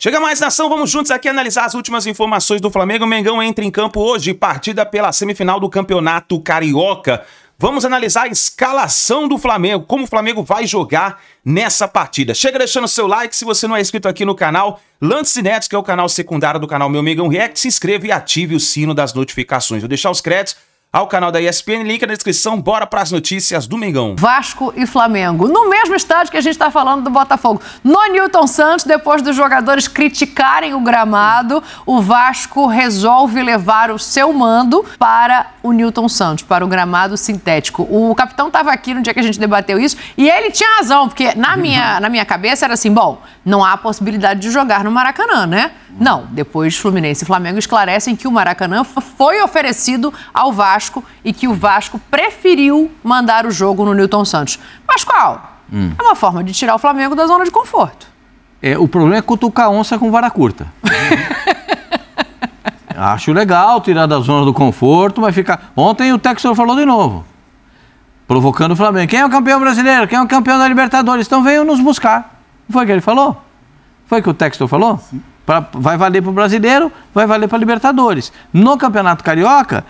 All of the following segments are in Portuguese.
Chega mais, nação, vamos juntos aqui analisar as últimas informações do Flamengo. O Mengão entra em campo hoje, partida pela semifinal do Campeonato Carioca. Vamos analisar a escalação do Flamengo, como o Flamengo vai jogar nessa partida. Chega deixando seu like, se você não é inscrito aqui no canal, Lance Netos, que é o canal secundário do canal Meu Mengão React, se inscreva e ative o sino das notificações. Vou deixar os créditos ao canal da ESPN, link na descrição, bora para as notícias do Mengão. Vasco e Flamengo, no mesmo estádio que a gente está falando do Botafogo. No Newton Santos, depois dos jogadores criticarem o gramado, o Vasco resolve levar o seu mando para o Newton Santos, para o gramado sintético. O capitão estava aqui no dia que a gente debateu isso e ele tinha razão, porque na minha cabeça era assim, bom, não há possibilidade de jogar no Maracanã, né? Não, depois Fluminense e Flamengo esclarecem que o Maracanã foi oferecido ao Vasco e que o Vasco preferiu mandar o jogo no Newton Santos. Mas qual? É uma forma de tirar o Flamengo da zona de conforto. O problema é cutucar onça com vara curta. Acho legal tirar da zona do conforto, mas ficar... Ontem o Textor falou de novo, provocando o Flamengo. Quem é o campeão brasileiro? Quem é o campeão da Libertadores? Então venham nos buscar. Não foi o que ele falou? Foi o que o Textor falou? Sim. Vai valer para o brasileiro, vai valer para a Libertadores. No Campeonato Carioca,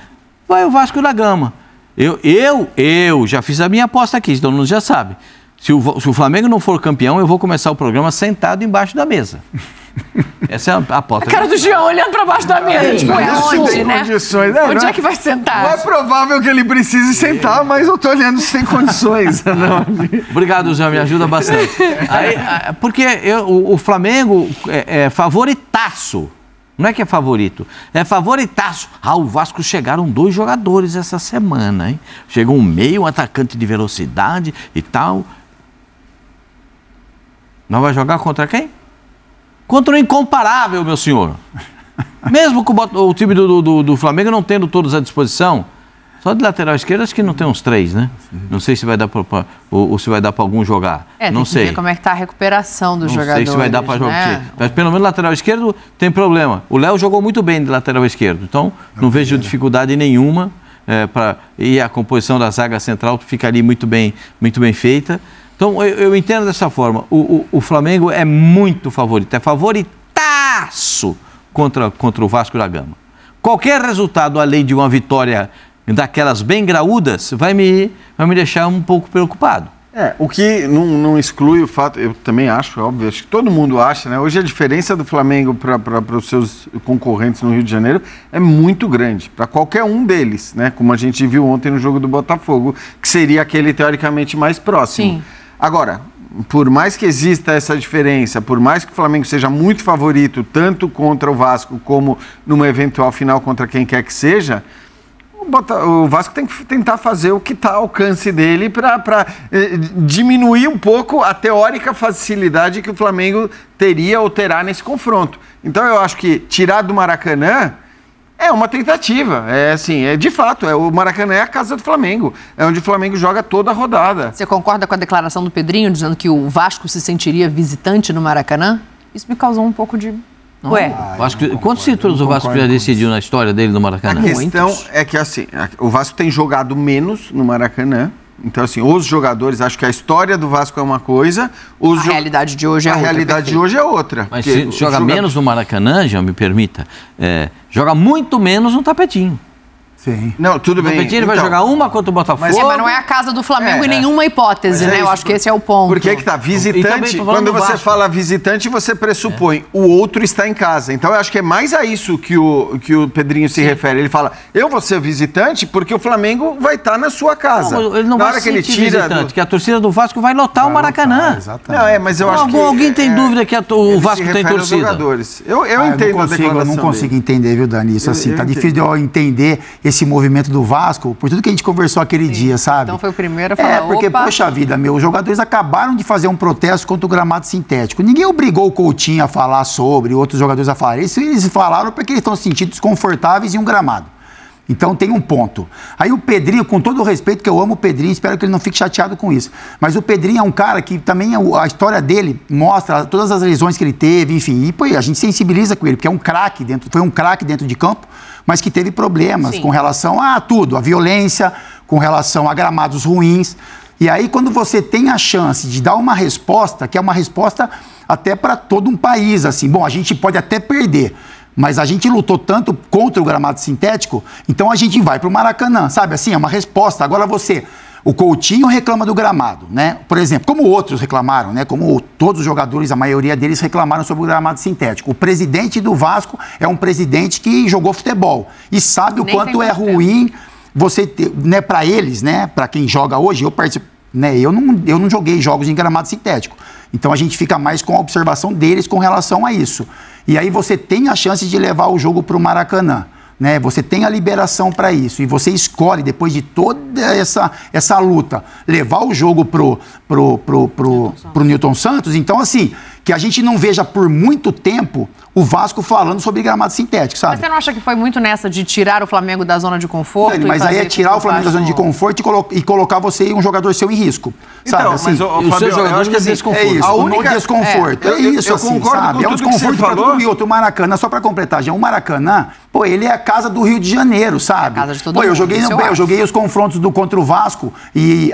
vai o Vasco da Gama. Eu já fiz a minha aposta aqui, todo mundo já sabe. Se o Flamengo não for campeão, eu vou começar o programa sentado embaixo da mesa. Essa é a aposta. A cara do Jean olhando para baixo da mesa. Tipo, onde, né? Onde é que vai sentar? Não é provável que ele precise sentar, mas eu tô olhando se tem condições. Obrigado, Jean, me ajuda bastante. Porque o Flamengo é favoritaço. Não é que é favorito, é favoritaço. O Vasco chegaram 2 jogadores essa semana, hein? Chegou um meio, um atacante de velocidade e tal. Não vai jogar contra quem? Contra o incomparável, meu senhor. Mesmo com o time do Flamengo não tendo todos à disposição, só de lateral esquerdo acho que não tem uns 3, né? Não sei se vai dar ou se vai dar para algum jogar. Não sei. Tem que ver como é que tá a recuperação dos jogadores. Não sei se vai dar para jogar. Né? Mas pelo menos lateral esquerdo tem problema. O Léo jogou muito bem de lateral esquerdo, então não vejo dificuldade nenhuma e a composição da zaga central ficaria muito bem feita. Então, eu entendo dessa forma. O Flamengo é muito favorito, é favoritaço contra o Vasco da Gama. Qualquer resultado além de uma vitória daquelas bem graúdas vai me deixar um pouco preocupado. O que não exclui o fato, eu também acho, óbvio, acho que todo mundo acha, né? Hoje a diferença do Flamengo para os seus concorrentes no Rio de Janeiro é muito grande, para qualquer um deles, né? Como a gente viu ontem no jogo do Botafogo, que seria aquele teoricamente mais próximo. Sim. Agora, por mais que exista essa diferença, por mais que o Flamengo seja muito favorito, tanto contra o Vasco como numa eventual final contra quem quer que seja, o Vasco tem que tentar fazer o que está ao alcance dele para diminuir um pouco a teórica facilidade que o Flamengo teria ou terá nesse confronto. Então eu acho que tirar do Maracanã é uma tentativa, de fato, o Maracanã é a casa do Flamengo, é onde o Flamengo joga toda a rodada. Você concorda com a declaração do Pedrinho, dizendo que o Vasco se sentiria visitante no Maracanã? Isso me causou um pouco de... Quantos títulos o Vasco já decidiu na história dele no Maracanã? A questão é que, o Vasco tem jogado menos no Maracanã. Então, os jogadores, acho que a história do Vasco é uma coisa... A realidade de hoje é outra. A realidade de hoje é outra. Mas se joga menos no Maracanã, já me permita, joga muito menos no Tapetinho. Sim. Não, tudo bem. O Tapetinho vai jogar uma contra o Botafogo. Mas não é a casa do Flamengo em nenhuma hipótese, né? Eu acho que esse é o ponto. Porque é que tá, visitante, quando você fala visitante, você pressupõe o outro está em casa. Então eu acho que é mais a isso que o Pedrinho se refere. Ele fala, eu vou ser visitante porque o Flamengo vai estar na sua casa. Não, ele não vai ser visitante, que a torcida do Vasco vai lotar o Maracanã. Exatamente. Mas eu acho que... Alguém tem dúvida que o Vasco tem torcida? Eu entendo a declaração. Eu não consigo entender, viu, Dani? Isso tá difícil de eu entender esse movimento do Vasco, por tudo que a gente conversou aquele dia, sabe? Então foi o primeiro a falar, porque, poxa vida, os jogadores acabaram de fazer um protesto contra o gramado sintético. Ninguém obrigou o Coutinho a falar sobre, outros jogadores a falarem. Eles falaram porque eles estão se sentindo desconfortáveis em um gramado. Então tem um ponto. Aí o Pedrinho, com todo o respeito, que eu amo o Pedrinho, espero que ele não fique chateado com isso. Mas o Pedrinho é um cara que também, a história dele mostra todas as lesões que ele teve, enfim. E pô, a gente sensibiliza com ele, porque é um craque foi um craque dentro de campo, mas que teve problemas com relação a tudo, a violência, com relação a gramados ruins. E aí, quando você tem a chance de dar uma resposta, que é uma resposta até para todo um país, assim. Bom, a gente pode até perder, mas a gente lutou tanto contra o gramado sintético, então a gente vai para o Maracanã, sabe? Assim, é uma resposta. Agora o Coutinho reclama do gramado, né? Por exemplo, como outros reclamaram, né? Como todos os jogadores, a maioria deles reclamaram sobre o gramado sintético. O presidente do Vasco é um presidente que jogou futebol e sabe o quanto é ruim você ter, né? Para eles, né? Para quem joga hoje, eu participo, né? Eu não joguei jogos em gramado sintético. Então a gente fica mais com a observação deles com relação a isso. E aí você tem a chance de levar o jogo para o Maracanã. Né? Você tem a liberação para isso e você escolhe, depois de toda essa luta, levar o jogo pro Newton Santos. Então, assim, que a gente não veja por muito tempo o Vasco falando sobre gramado sintético, sabe? Mas você não acha que foi muito nessa de tirar o Flamengo da zona de conforto? Não, mas aí é tirar o Flamengo da zona de conforto e colocar você e um jogador seu em risco, sabe? Então, assim, mas o Fabio, eu acho que assim, é isso, a única desconforto. É isso, eu assim, concordo sabe? com tudo que você falou. E outro, o Maracanã, só para completar, já o Maracanã, pô, ele é a casa do Rio de Janeiro, sabe? Casa de todo mundo. Eu joguei os confrontos contra o Vasco e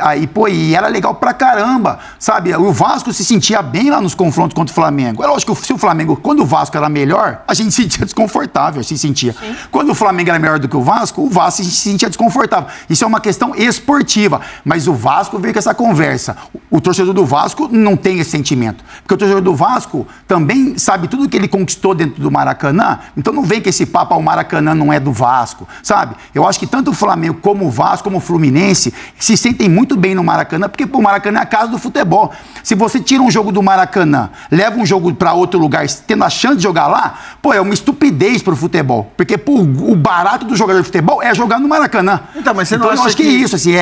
era legal pra caramba, sabe? O Vasco se sentia bem lá nos confrontos contra o Flamengo. É lógico que se o Flamengo, quando o Vasco era melhor, a gente se sentia desconfortável, se sentia. Sim. Quando o Flamengo era melhor do que o Vasco se sentia desconfortável. Isso é uma questão esportiva, mas o Vasco veio com essa conversa. O torcedor do Vasco não tem esse sentimento, porque o torcedor do Vasco também sabe tudo que ele conquistou dentro do Maracanã, então não vem com esse papo, o Maracanã não é do Vasco, sabe? Eu acho que tanto o Flamengo como o Vasco, como o Fluminense, se sentem muito bem no Maracanã, porque o Maracanã é a casa do futebol. Se você tira um jogo do Maracanã, leva um jogo para outro lugar, tendo a chance de jogar lá, pô, é uma estupidez pro futebol, porque pô, o barato do jogador de futebol é jogar no Maracanã. Então, mas você não então, acha eu acho que é isso, assim,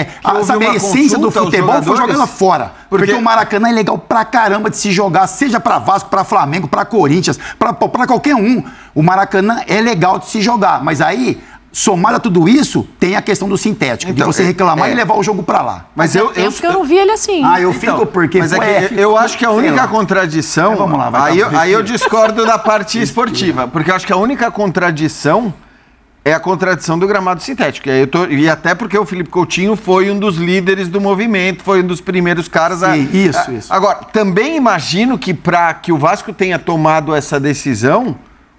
sabe, a essência do futebol foi jogar lá fora. Porque o Maracanã é legal pra caramba de se jogar, seja pra Vasco, pra Flamengo, pra Corinthians, pra qualquer um. O Maracanã é legal de se jogar, mas aí, somado a tudo isso, tem a questão do sintético, então, de você reclamar e levar o jogo pra lá. Mas eu não vi ele assim. Eu fico porque... Mas eu acho que a única contradição... Vamos lá, aí eu discordo da parte esportiva, porque eu acho que a única contradição é a contradição do gramado sintético. E até porque o Felipe Coutinho foi um dos líderes do movimento, foi um dos primeiros caras Isso. Agora, também imagino que para que o Vasco tenha tomado essa decisão,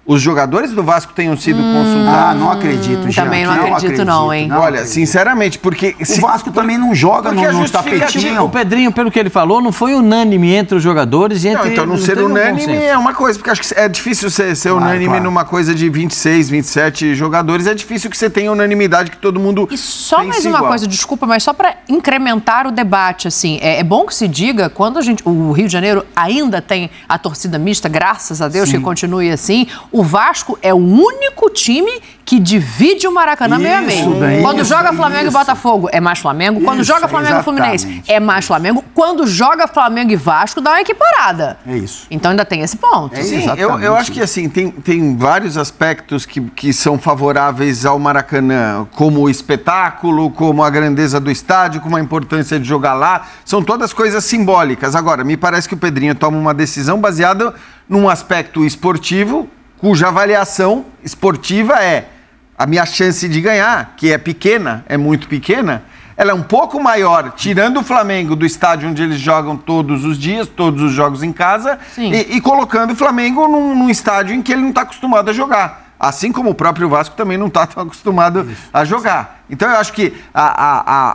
os jogadores do Vasco tenham sido consultados. Não acredito, Jean. Também não acredito, não, hein? Olha, sinceramente, porque... O Vasco também não joga no tapetinho. O Pedrinho, pelo que ele falou, não foi unânime entre os jogadores e entre... Então não ser unânime é uma coisa, porque acho que é difícil ser unânime numa coisa de 26, 27 jogadores, é difícil que você tenha unanimidade, que todo mundo E só mais uma coisa, desculpa, mas só para incrementar o debate, assim, é bom que se diga, quando o Rio de Janeiro ainda tem a torcida mista, graças a Deus que continue assim, o Vasco é o único time que divide o Maracanã meio a meio. Quando joga Flamengo e Botafogo, é mais Flamengo. Quando joga Flamengo e Fluminense, é mais Flamengo. Quando joga Flamengo e Vasco, dá uma equiparada. É isso. Então ainda tem esse ponto. Sim, eu acho que assim, tem vários aspectos que são favoráveis ao Maracanã, como o espetáculo, como a grandeza do estádio, como a importância de jogar lá. São todas coisas simbólicas. Agora, me parece que o Pedrinho toma uma decisão baseada num aspecto esportivo, cuja avaliação esportiva é a minha chance de ganhar, que é pequena, é muito pequena, ela é um pouco maior, tirando o Flamengo do estádio onde eles jogam todos os dias, todos os jogos em casa, e colocando o Flamengo num estádio em que ele não está acostumado a jogar. Assim como o próprio Vasco também não está tão acostumado a jogar. Então eu acho que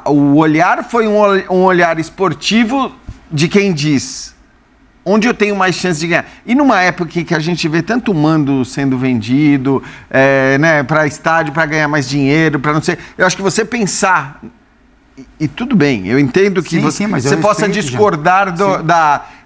o olhar foi um olhar esportivo de quem diz... onde eu tenho mais chance de ganhar. E numa época em que a gente vê tanto mando sendo vendido, né, para estádio, para ganhar mais dinheiro, para não sei... Eu acho que você pensar... E tudo bem, eu entendo que você possa discordar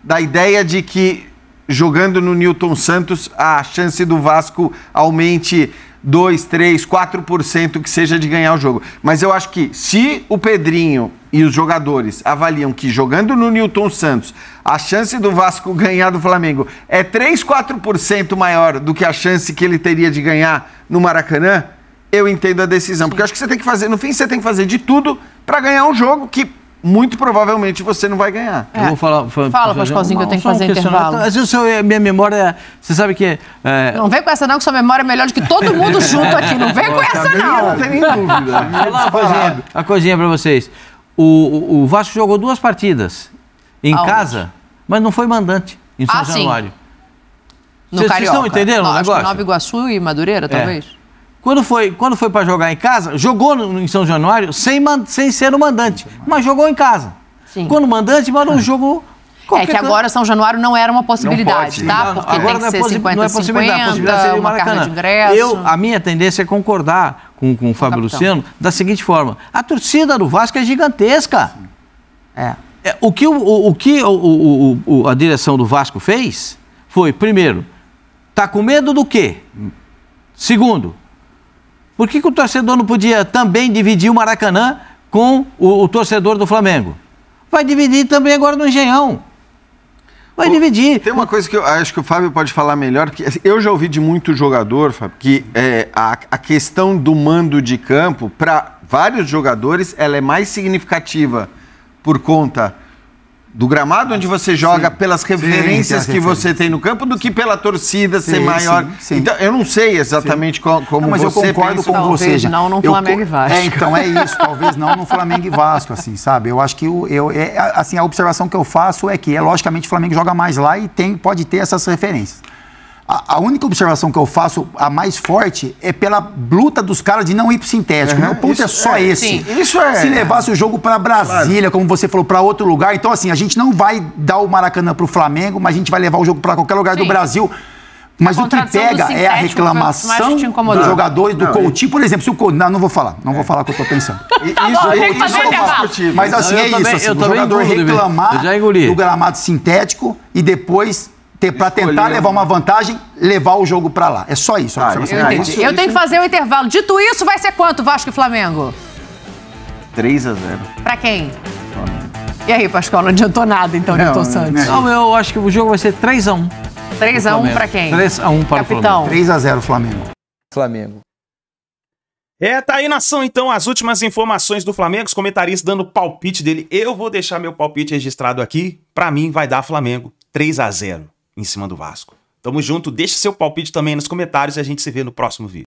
da ideia de que jogando no Newton Santos a chance do Vasco aumente 2, 3, 4% que seja de ganhar o jogo. Mas eu acho que se o Pedrinho e os jogadores avaliam que jogando no Newton Santos a chance do Vasco ganhar do Flamengo é 3, 4% maior do que a chance que ele teria de ganhar no Maracanã, eu entendo a decisão. Porque eu acho que você tem que fazer, no fim você tem que fazer de tudo para ganhar um jogo que muito provavelmente você não vai ganhar. Eu vou falar... Fala, Pascoalzinho, que eu tenho que fazer intervalo. Às vezes minha memória, você sabe que... Não vem com essa não, que sua memória é melhor do que todo mundo junto aqui. Não vem com essa não. Não tem nem dúvida. Uma coisinha para vocês. O Vasco jogou 2 partidas em casa, mas não foi mandante. em São sim. Januário. No Vocês Carioca. estão entendendo o Acho que negócio? Nova Iguaçu e Madureira, talvez. Quando foi para jogar em casa, jogou em São Januário sem ser o mandante, mas jogou em casa. Sim. Quando o mandante mandou um jogo... É que agora São Januário não era uma possibilidade, Não pode, tá? Não, Porque agora tem que ser não é possibilidade, a possibilidade 50-50, seria o uma carga Maracanã. de ingresso. A minha tendência é concordar com o Fábio capitão. Luciano da seguinte forma: a torcida do Vasco é gigantesca. É. O que a direção do Vasco fez foi, primeiro, tá com medo do quê? Segundo, por que o torcedor não podia também dividir o Maracanã com o torcedor do Flamengo? Vai dividir também agora no Engenhão. Vai dividir. Tem uma coisa que eu acho que o Fábio pode falar melhor, que eu já ouvi de muito jogador, Fábio, que a questão do mando de campo, para vários jogadores, ela é mais significativa por conta do gramado onde você joga, pelas referências que você tem no campo, do que pela torcida ser maior. sim. Então, eu não sei exatamente como Não, mas você eu concordo pensa. com Talvez você. Já. não no Eu Flamengo e Vasco. Então é isso, talvez não no Flamengo e Vasco, assim, sabe? Eu acho que assim, a observação que eu faço é que, logicamente, o Flamengo joga mais lá e pode ter essas referências. A única observação que eu faço, a mais forte, é pela luta dos caras de não ir pro sintético. Meu ponto é só esse. Sim. Isso é. Se levasse o jogo para Brasília, como você falou, para outro lugar, então assim, a gente não vai dar o Maracanã pro Flamengo, mas a gente vai levar o jogo para qualquer lugar do Sim. Brasil. Mas A o que contradição do pega é a sintético foi mais reclamação que te incomodou. dos jogadores, do Coutinho, por exemplo, se o Coutinho... Não vou falar o que eu tô pensando. Tá bom, tem que fazer eu intervalo. faço. Mas assim, Eu é também- isso, assim, eu o também jogador engolo, reclamar eu já engoli. do gramado sintético e depois para tentar Escolher levar uma vantagem, levar o jogo para lá. É só isso. a observação. Eu entendi. Eu tenho que fazer o intervalo. Dito isso, vai ser quanto, Vasco e Flamengo? 3-0. Pra quem? E aí, Pascoal, não adiantou nada, então, Newton Santos. Não, eu acho que o jogo vai ser 3-1. 3x1 pra quem? 3-1 para o Capitão. 3-0 Flamengo. Flamengo. Tá aí, nação, então, as últimas informações do Flamengo, os comentaristas dando o palpite dele. Eu vou deixar meu palpite registrado aqui. Pra mim, vai dar Flamengo 3-0 em cima do Vasco. Tamo junto, deixe seu palpite também nos comentários e a gente se vê no próximo vídeo.